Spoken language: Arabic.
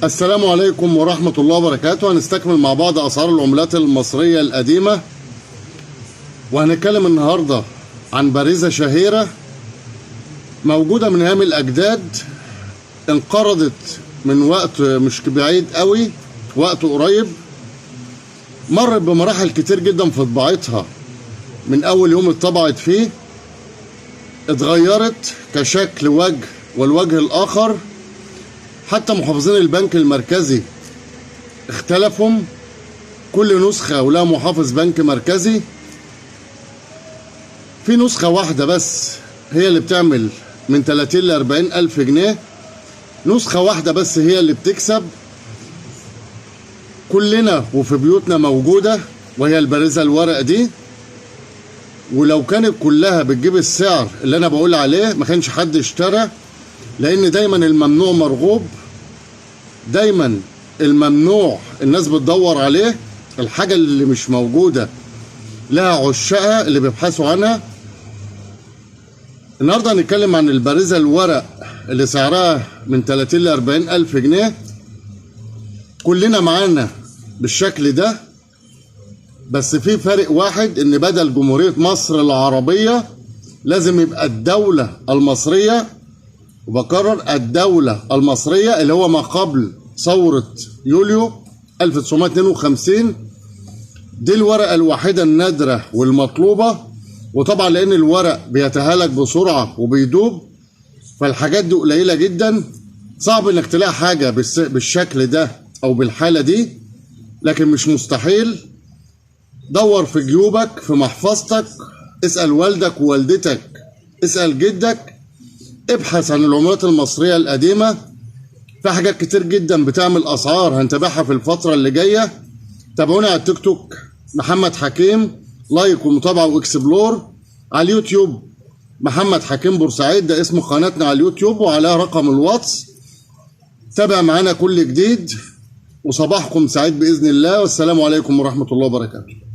السلام عليكم ورحمة الله وبركاته. هنستكمل مع بعض أسعار العملات المصرية القديمة، وهنتكلم النهاردة عن بارزة شهيرة موجودة من أيام الأجداد، انقرضت من وقت مش بعيد قوي، وقت قريب، مرت بمراحل كتير جدا في طباعتها. من أول يوم اتطبعت فيه اتغيرت كشكل وجه والوجه الآخر، حتى محافظين البنك المركزي اختلفوا، كل نسخة ولها محافظ بنك مركزي. في نسخة واحدة بس هي اللي بتعمل من 30 ل 40 ألف جنيه، نسخة واحدة بس هي اللي بتكسب، كلنا وفي بيوتنا موجودة، وهي البارزة الورق دي. ولو كانت كلها بتجيب السعر اللي أنا بقول عليه ما كانش حد اشترى، لأن دايما الممنوع مرغوب، دايما الممنوع الناس بتدور عليه، الحاجة اللي مش موجودة لها عشاقها اللي بيبحثوا عنها. النهارده هنتكلم عن البارزة الورق اللي سعرها من 30 ل 40 ألف جنيه، كلنا معانا بالشكل ده، بس في فرق واحد، ان بدل جمهورية مصر العربية لازم يبقى الدولة المصرية، وبكرر الدولة المصرية اللي هو ما قبل ثورة يوليو 1952. دي الورقة الوحيدة النادرة والمطلوبة، وطبعا لأن الورق بيتهالك بسرعة وبيدوب، فالحاجات دي قليلة جدا، صعب انك تلاقي حاجة بالشكل ده أو بالحالة دي، لكن مش مستحيل. دور في جيوبك، في محفظتك، اسأل والدك ووالدتك، اسأل جدك، ابحث عن العملات المصرية القديمة. في حاجات كتير جدا بتعمل أسعار هنتابعها في الفترة اللي جاية. تابعوني على التيك توك محمد حكيم، لايك ومتابعة واكسبلور. على اليوتيوب محمد حكيم بورسعيد، ده اسم قناتنا على اليوتيوب، وعليها رقم الواتس. تابع معانا كل جديد، وصباحكم سعيد بإذن الله، والسلام عليكم ورحمة الله وبركاته.